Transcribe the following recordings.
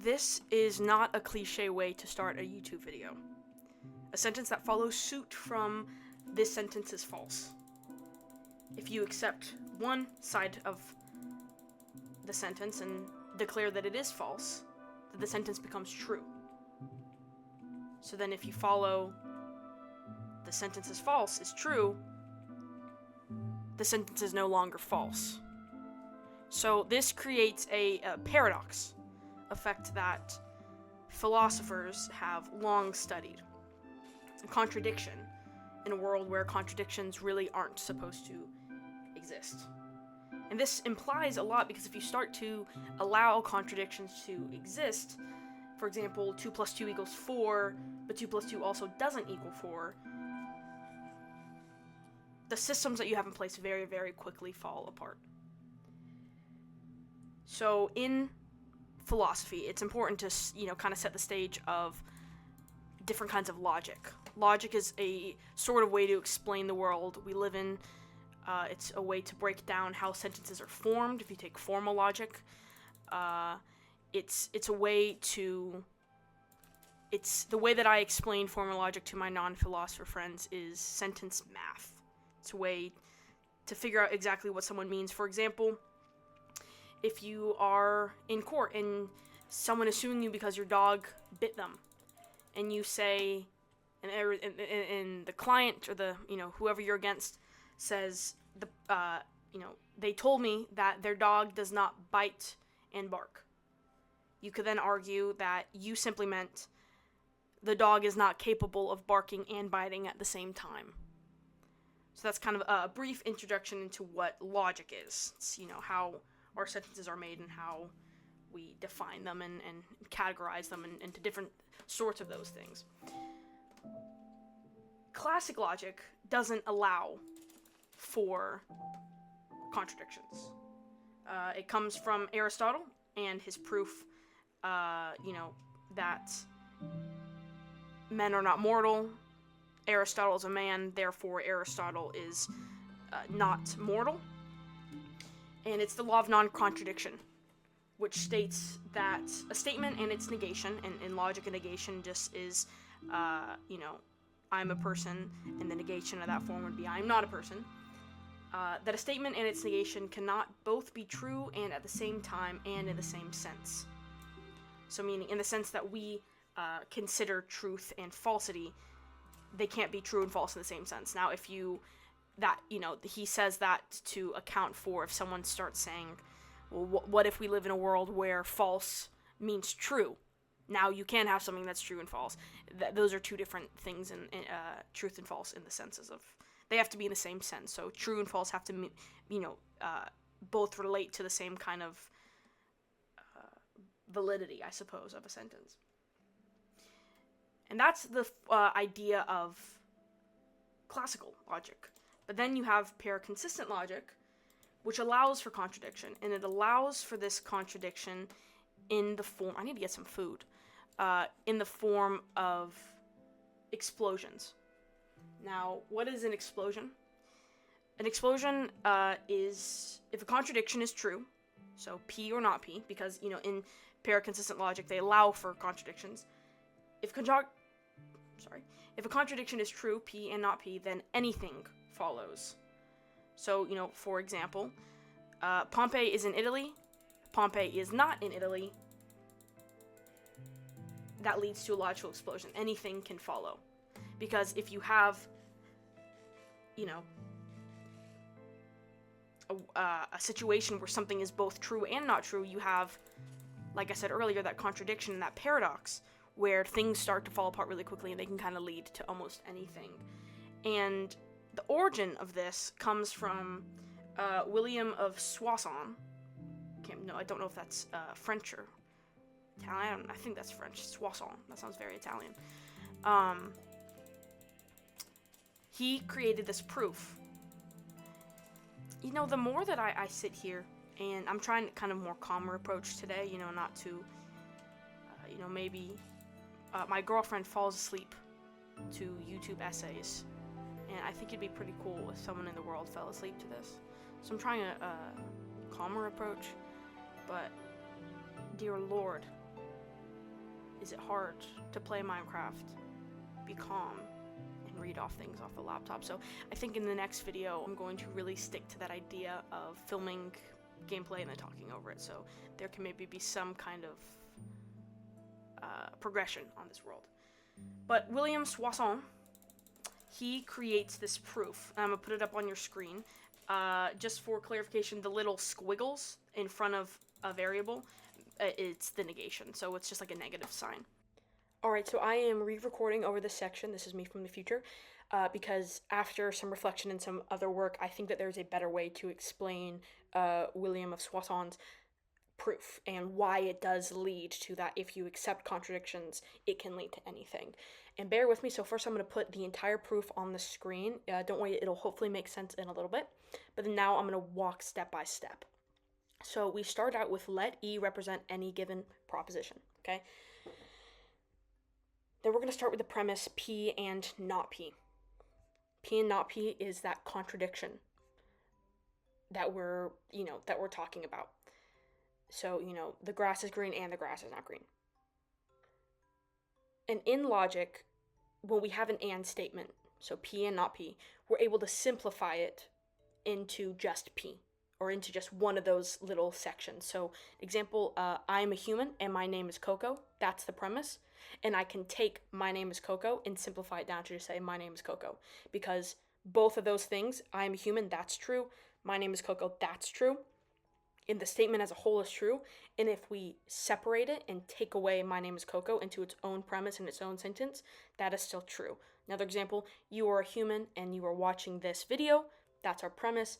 This is not a cliche way to start a YouTube video. A sentence that follows suit from this sentence is false. If you accept one side of the sentence and declare that it is false, then the sentence becomes true. So then if you follow the sentence is false is true, the sentence is no longer false. So this creates a paradox effect that philosophers have long studied. A contradiction in a world where contradictions really aren't supposed to exist. And this implies a lot because if you start to allow contradictions to exist, for example, 2 plus 2 equals 4, but 2 plus 2 also doesn't equal 4, the systems that you have in place very, very quickly fall apart. So in philosophy, it's important to, kind of set the stage of different kinds of logic. Logic is a sort of way to explain the world we live in. It's a way to break down how sentences are formed. If you take formal logic, it's a way to. It's the way that I explain formal logic to my non-philosopher friends is sentence math. It's a way to figure out exactly what someone means. For example, if you are in court and someone is suing you because your dog bit them, and you say, and the client or the whoever you're against says they told me that their dog does not bite and bark. You could then argue that you simply meant the dog is not capable of barking and biting at the same time. So that's kind of a brief introduction into what logic is. It's, how our sentences are made and how we define them and categorize them into different sorts of those things. Classic logic doesn't allow for contradictions. It comes from Aristotle and his proof, that men are not mortal. Aristotle is a man, therefore Aristotle is not mortal. And it's the law of non-contradiction, which states that a statement and its negation, and in logic a negation just is, I'm a person, and the negation of that form would be I'm not a person. That a statement and its negation cannot both be true and at the same time and in the same sense. So meaning in the sense that we consider truth and falsity, they can't be true and false in the same sense. Now if he says that to account for if someone starts saying, well, what if we live in a world where false means true? Now you can have something that's true and false. Those are two different things in truth and false in the senses of, they have to be in the same sense. So true and false have to, both relate to the same kind of validity, I suppose, of a sentence. And that's the idea of classical logic. But then you have pair-consistent logic, which allows for contradiction, and it allows for this contradiction in the form, I need to get some food, in the form of explosions. Now, what is an explosion? An explosion is if a contradiction is true, so P or not P, because, in pair-consistent logic, they allow for contradictions. If a contradiction is true, P and not P, then anything follows. So, for example, Pompeii is in Italy, Pompeii is not in Italy. That leads to a logical explosion. Anything can follow. Because if you have, a situation where something is both true and not true, you have, like I said earlier, that contradiction and that paradox where things start to fall apart really quickly and they can kind of lead to almost anything. And the origin of this comes from William of Soissons. I don't know if that's French or Italian. I think that's French. Soissons. That sounds very Italian. He created this proof. The more that I sit here, and I'm trying to kind of more calmer approach today, not to, maybe my girlfriend falls asleep to YouTube essays, and I think it'd be pretty cool if someone in the world fell asleep to this. So I'm trying a calmer approach, but dear Lord, Is it hard to play Minecraft, be calm, and read off things off the laptop? So I think in the next video, I'm going to really stick to that idea of filming gameplay and then talking over it. So there can maybe be some kind of progression on this world. But William Soisson, he creates this proof. I'm gonna put it up on your screen. Just for clarification, the little squiggles in front of a variable, it's the negation. So it's just like a negative sign. Alright, so I am re-recording over this section. This is me from the future. Because after some reflection and some other work, I think that there's a better way to explain William of Soisson's proof and why it does lead to that. If you accept contradictions, it can lead to anything. And bear with me. So first I'm going to put the entire proof on the screen. Don't worry, it'll hopefully make sense in a little bit. But then now I'm going to walk step by step. So we start out with let E represent any given proposition, okay? Then we're going to start with the premise P and not P. P and not P is that contradiction that we're talking about. So, the grass is green and the grass is not green. And in logic, when we have an and statement, so P and not P, we're able to simplify it into just P, or into just one of those little sections. So, example, I'm a human and my name is Coco. That's the premise. And I can take my name is Coco and simplify it down to just say my name is Coco. Because both of those things, I'm a human, that's true. My name is Coco, that's true. And the statement as a whole is true. And if we separate it and take away my name is Coco into its own premise and its own sentence, that is still true. Another example, you are a human and you are watching this video. That's our premise.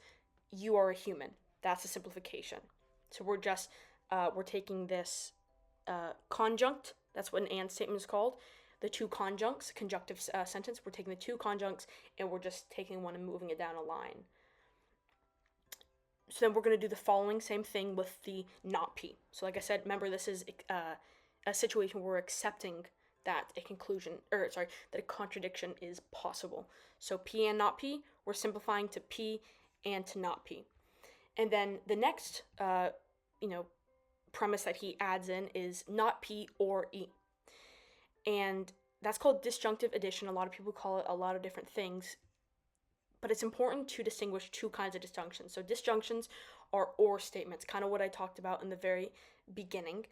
You are a human. That's a simplification. So we're just, we're taking this conjunct. That's what an and statement is called. The two conjuncts, conjunctive sentence. We're taking the two conjuncts and we're just taking one and moving it down a line. So then we're going to do the following same thing with the not P. So like I said, remember this is a situation where we're accepting that that a contradiction is possible. So P and not P, we're simplifying to P and to not P. And then the next, premise that he adds in is not P or E. And that's called disjunctive addition. A lot of people call it a lot of different things. But it's important to distinguish two kinds of disjunctions. So disjunctions are or statements, kind of what I talked about in the very beginning.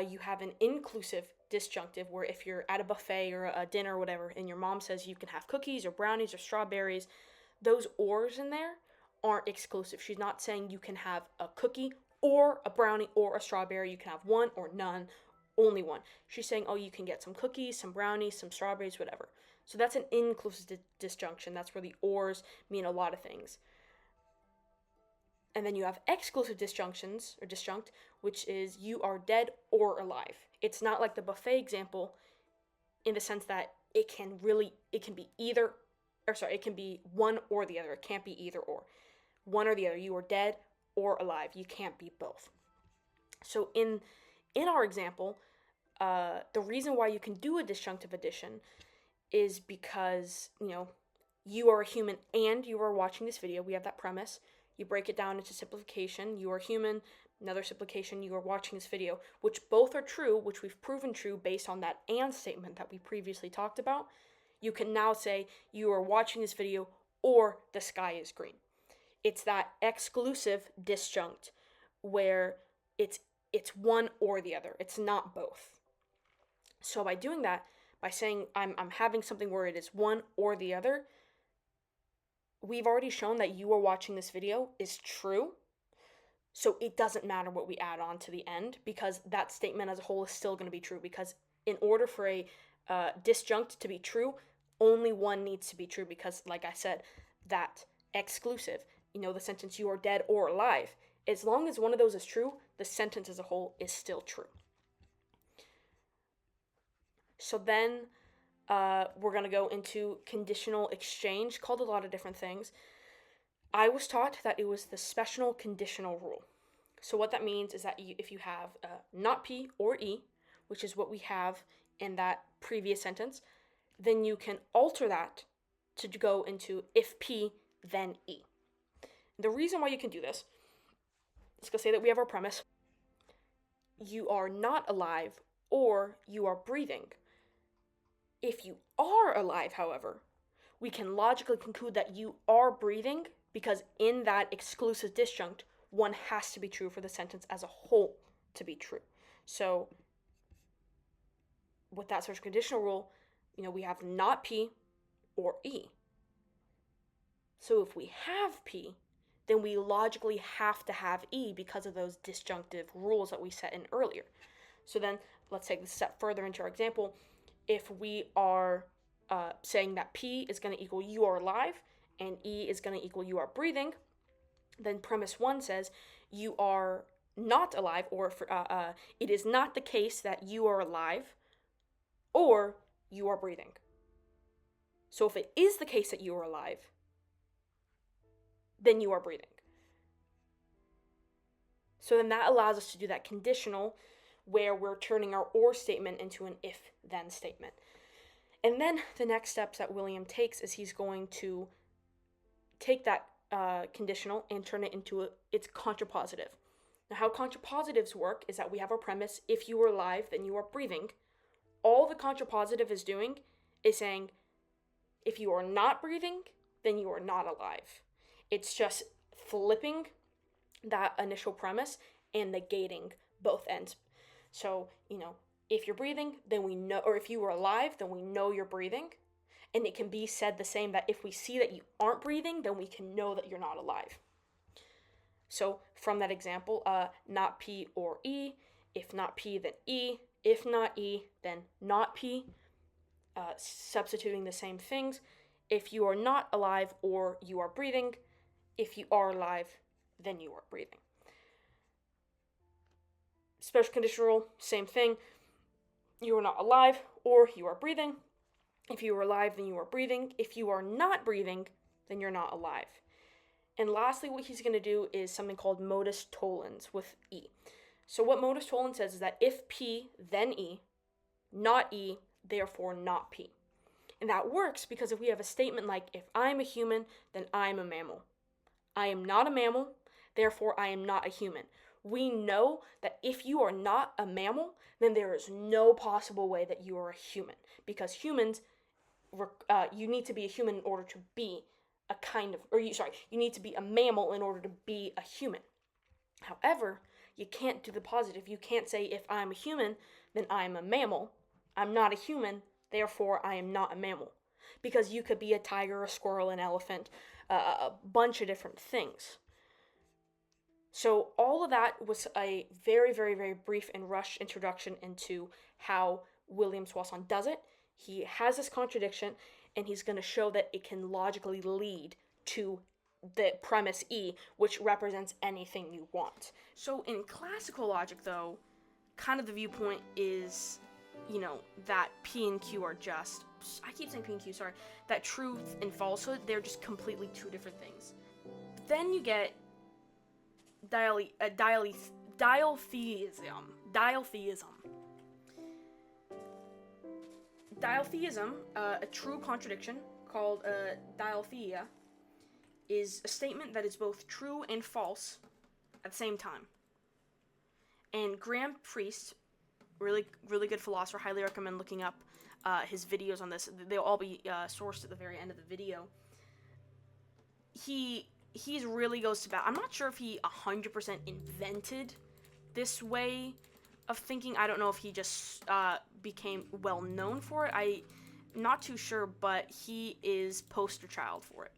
You have an inclusive disjunctive where if you're at a buffet or a dinner or whatever, and your mom says you can have cookies or brownies or strawberries, those ors in there aren't exclusive. She's not saying you can have a cookie or a brownie or a strawberry. You can have one or none, only one. She's saying, oh, you can get some cookies, some brownies, some strawberries, whatever. So that's an inclusive disjunction. That's where the ors mean a lot of things. And then you have exclusive disjunctions, or disjunct, which is you are dead or alive. It's not like the buffet example in the sense that it can be one or the other. It can't be either or. One or the other. You are dead or alive. You can't be both. So in our example, the reason why you can do a disjunctive addition is because, you are a human and you are watching this video. We have that premise. You break it down into simplification. You are human. Another simplification, you are watching this video, which both are true, which we've proven true based on that and statement that we previously talked about. You can now say you are watching this video or the sky is green. It's that exclusive disjunct where it's one or the other. It's not both. So by doing that, by saying I'm having something where it is one or the other, we've already shown that you are watching this video is true. So it doesn't matter what we add on to the end because that statement as a whole is still going to be true, because in order for a disjunct to be true, only one needs to be true, because like I said, that exclusive, the sentence you are dead or alive, as long as one of those is true, the sentence as a whole is still true. So then we're going to go into conditional exchange, called a lot of different things. I was taught that it was the special conditional rule. So what that means is that if you have not P or E, which is what we have in that previous sentence, then you can alter that to go into if P, then E. The reason why you can do this is to say that we have our premise. You are not alive or you are breathing. If you are alive, however, we can logically conclude that you are breathing because in that exclusive disjunct, one has to be true for the sentence as a whole to be true. So with that social conditional rule, we have not P or E. So if we have P, then we logically have to have E because of those disjunctive rules that we set in earlier. So then let's take this a step further into our example. If we are saying that P is going to equal you are alive and E is going to equal you are breathing, then premise 1 says you are not alive, or it is not the case that you are alive or you are breathing. So if it is the case that you are alive, then you are breathing. So then that allows us to do that conditional where we're turning our or statement into an if-then statement. And then the next steps that William takes is he's going to take that conditional and turn it into its contrapositive. Now, how contrapositives work is that we have our premise, if you are alive, then you are breathing. All the contrapositive is doing is saying, if you are not breathing, then you are not alive. It's just flipping that initial premise and negating both ends. So, if you're breathing, then we know, or if you are alive, then we know you're breathing. And it can be said the same that if we see that you aren't breathing, then we can know that you're not alive. So from that example, not P or E. If not P, then E. If not E, then not P. Substituting the same things. If you are not alive or you are breathing. If you are alive, then you are breathing. Special conditional rule, same thing. You are not alive or you are breathing. If you are alive, then you are breathing. If you are not breathing, then you're not alive. And lastly, what he's going to do is something called modus tollens with E. So what modus tollens says is that if P, then E, not E, therefore not P. And that works because if we have a statement like, if I'm a human, then I'm a mammal. I am not a mammal, therefore I am not a human. We know that if you are not a mammal, then there is no possible way that you are a human. Because humans, you need to be a human in order to be you need to be a mammal in order to be a human. However, you can't do the positive. You can't say, if I'm a human, then I'm a mammal. I'm not a human, therefore I am not a mammal. Because you could be a tiger, a squirrel, an elephant, a bunch of different things. So all of that was a very, very, very brief and rushed introduction into how William Swanson does it. He has this contradiction, and he's going to show that it can logically lead to the premise E, which represents anything you want. So in classical logic, though, kind of the viewpoint is, that P and Q are just, I keep saying P and Q, sorry, that truth and falsehood, they're just completely two different things. Then you get dialtheism. Dialtheism, a true contradiction called dialtheia, is a statement that is both true and false at the same time. And Graham Priest, really, really good philosopher, highly recommend looking up his videos on this. They'll all be sourced at the very end of the video. He really goes to bat. I'm not sure if he 100% invented this way of thinking. I don't know if he just became well known for it. I'm not too sure, but he is poster child for it.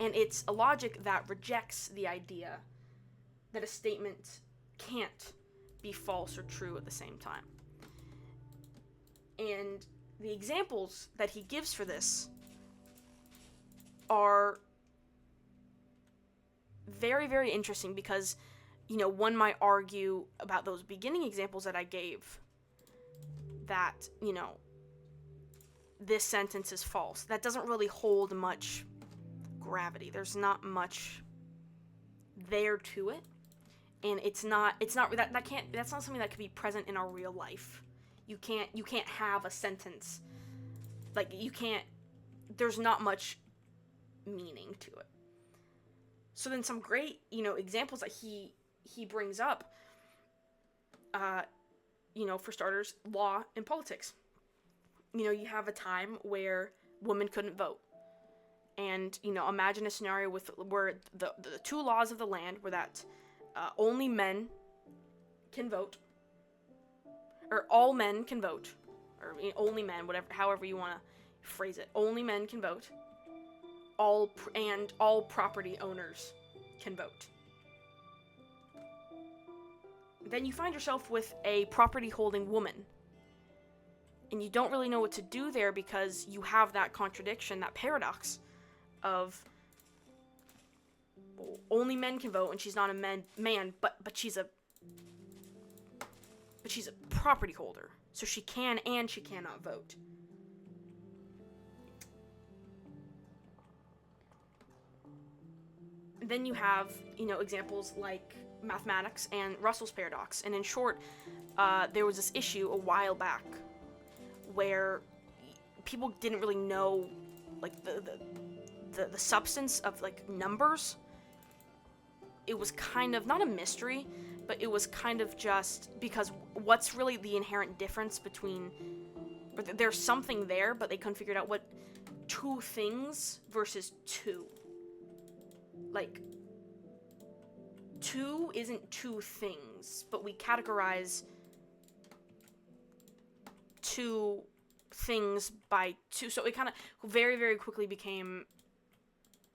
And it's a logic that rejects the idea that a statement can't be false or true at the same time. And the examples that he gives for this are very, very interesting because, one might argue about those beginning examples that I gave that, this sentence is false. That doesn't really hold much gravity. There's not much there to it. And that's not something that could be present in our real life. You can't have a sentence, there's not much meaning to it. So then some great, examples that he brings up, for starters, law and politics. You have a time where women couldn't vote. And, imagine a scenario where the two laws of the land were that only men can vote, or all men can vote, or only men, however you want to phrase it. Only men can vote. All property owners can vote. Then you find yourself with a property-holding woman. And you don't really know what to do there because you have that contradiction, that paradox of only men can vote and she's not a man, but she's a property holder. So she can and she cannot vote. Then you have, examples like mathematics and Russell's paradox. And in short, there was this issue a while back where people didn't really know, like, the substance of, like, numbers. It was kind of, not a mystery, but it was kind of just because what's really the inherent difference between, or there's something there, but they couldn't figure it out what two things versus two. Like, two isn't two things, but we categorize two things by two. So it kind of very, very quickly became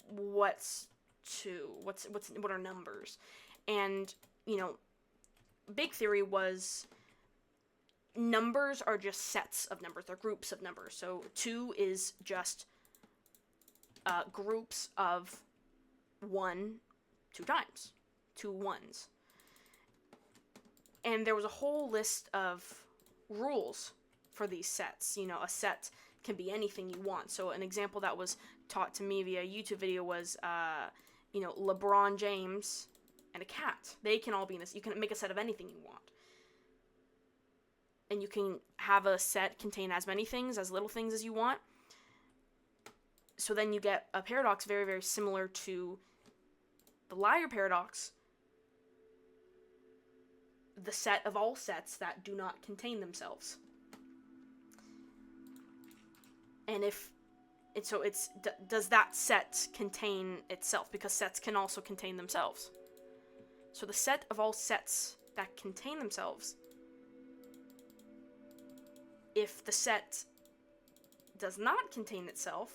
what's two? What are numbers? And, big theory was numbers are just sets of numbers. They're groups of numbers. So two is just groups of 1 2 times. 2 ones. And there was a whole list of rules for these sets. A set can be anything you want. So an example that was taught to me via a YouTube video was, LeBron James and a cat. They can all be in this. You can make a set of anything you want. And you can have a set contain as many things, as little things as you want. So then you get a paradox very, very similar to the liar paradox. The set of all sets that do not contain themselves. And does that set contain itself? Because sets can also contain themselves. So the set of all sets that contain themselves, if the set does not contain itself,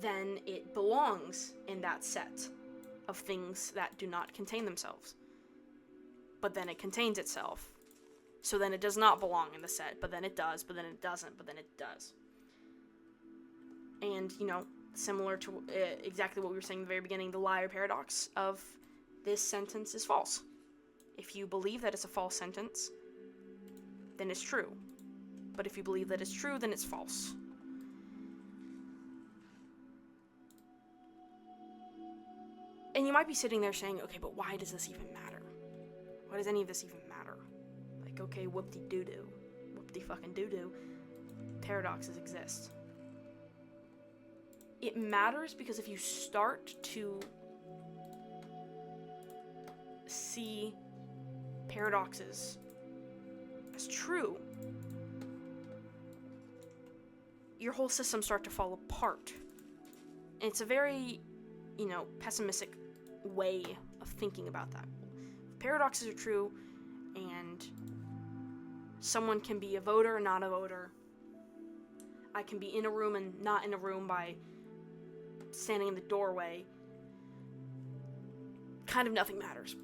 then it belongs in that set of things that do not contain themselves. But then it contains itself. So then it does not belong in the set, but then it does, but then it doesn't, but then it does. And, similar to exactly what we were saying at the very beginning, the liar paradox of this sentence is false. If you believe that it's a false sentence, then it's true. But if you believe that it's true, then it's false. And you might be sitting there saying, okay, but why does this even matter? Why does any of this even matter? Like, okay, whoop-de-doo-doo. Whoop-de-fucking-doo-doo. Paradoxes exist. It matters because if you start to see paradoxes as true, your whole system starts to fall apart. And it's a very, pessimistic way of thinking about that. Paradoxes are true, and someone can be a voter or not a voter. I can be in a room and not in a room by standing in the doorway. Kind of nothing matters.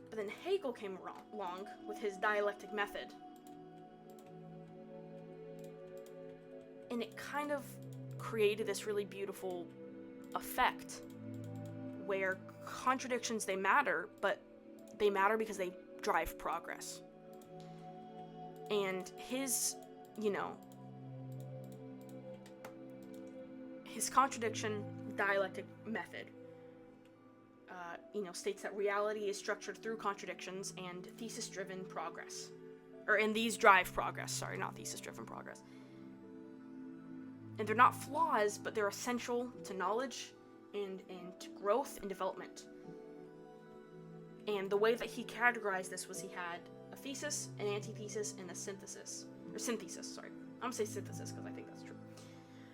But then Hegel came along with his dialectic method. And it kind of created this really beautiful effect where contradictions, they matter, but they matter because they drive progress. And his contradiction dialectic method, states that reality is structured through contradictions and thesis-driven progress. And these drive progress. Sorry, not thesis-driven progress. And they're not flaws, but they're essential to knowledge and to growth and development. And the way that he categorized this was he had a thesis, an antithesis, and a synthesis. Or synthesis, sorry. I'm going to say synthesis because I think that's true.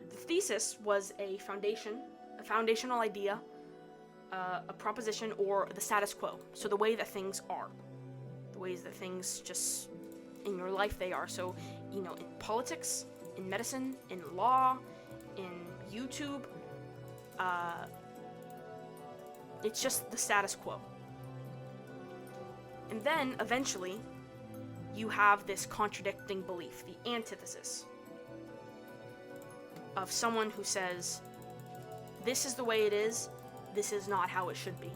The thesis was a foundational idea, a proposition, or the status quo. So the way that things are. The ways that things just, in your life, they are. So, in politics, in medicine, in law, in YouTube, it's just the status quo. And then, eventually, you have this contradicting belief, the antithesis, of someone who says, this is the way it is, this is not how it should be.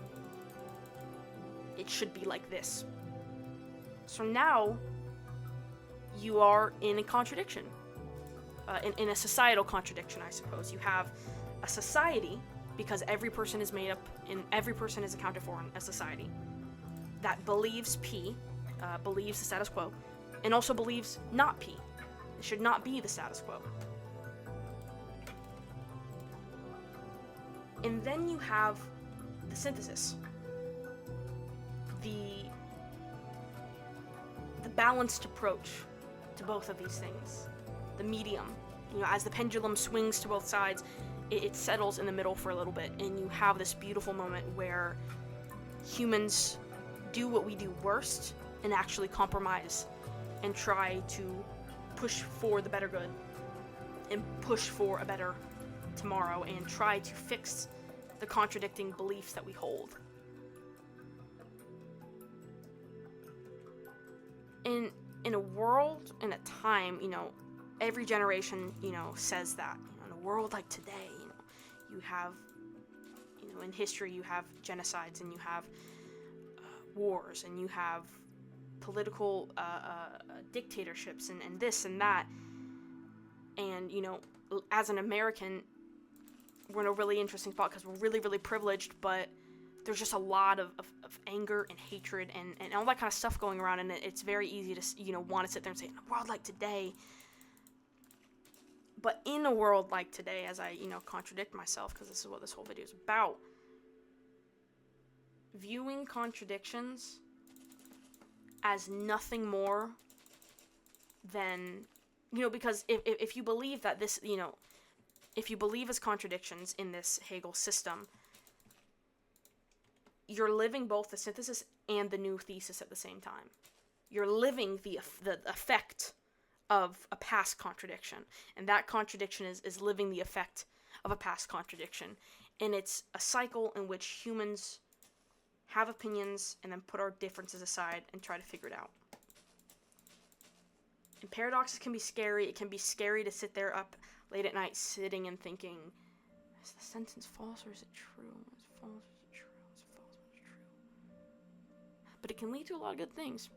It should be like this. So now, you are in a contradiction. In a societal contradiction, I suppose. You have a society, because every person is made up, and every person is accounted for in a society, that believes P, believes the status quo, and also believes not P. It should not be the status quo. And then you have the synthesis. The balanced approach to both of these things. The medium. As the pendulum swings to both sides, it settles in the middle for a little bit, and you have this beautiful moment where humans do what we do worst and actually compromise and try to push for the better good and push for a better tomorrow and try to fix the contradicting beliefs that we hold. In a world, in a time, every generation, says that. In a world like today, you have, in history, you have genocides, and you have wars, and you have political dictatorships, and this and that. And, as an American, we're in a really interesting spot because we're really, really privileged, but there's just a lot of anger and hatred and all that kind of stuff going around, and it's very easy to, want to sit there and say, in a world like today. But in a world like today, as I, contradict myself, because this is what this whole video is about, viewing contradictions as nothing more than, because if you believe that this, if you believe as contradictions in this Hegel system, you're living both the synthesis and the new thesis at the same time. You're living the effect of a past contradiction, and that contradiction is living the effect of a past contradiction, and it's a cycle in which humans have opinions and then put our differences aside and try to figure it out. And paradoxes can be scary. It can be scary to sit there up late at night sitting and thinking, is the sentence false or is it true? Is it false? Is it true? Is it false? Is it true? But it can lead to a lot of good things.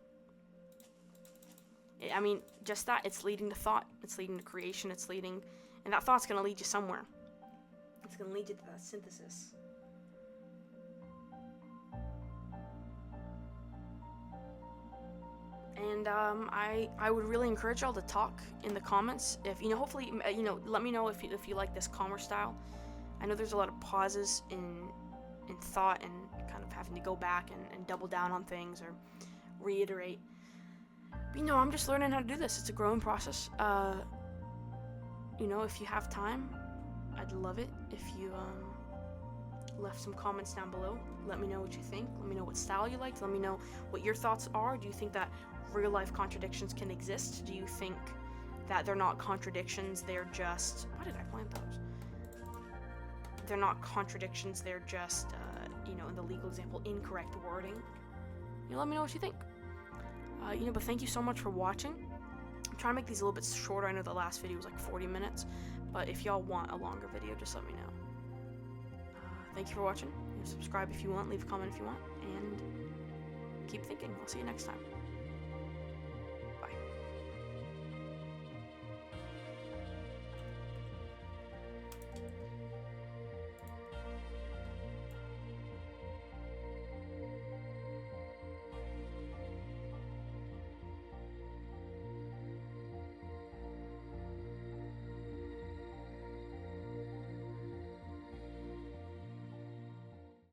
Just that, it's leading to thought, it's leading to creation, and that thought's going to lead you somewhere. It's going to lead you to that synthesis. And I would really encourage y'all to talk in the comments. If hopefully, let me know if you like this calmer style. I know there's a lot of pauses in thought and kind of having to go back and double down on things or reiterate. But, I'm just learning how to do this. It's a growing process. If you have time, I'd love it if you left some comments down below. Let me know what you think. Let me know what style you liked. Let me know what your thoughts are. Do you think that real life contradictions can exist? Do you think that they're not contradictions, they're just... Why did I plant those? They're not contradictions, they're just, in the legal example, incorrect wording. Let me know what you think. But thank you so much for watching. I'm trying to make these a little bit shorter. I know the last video was like 40 minutes, but if y'all want a longer video, just let me know. Thank you for watching. Subscribe if you want, leave a comment if you want, and keep thinking. I'll see you next time.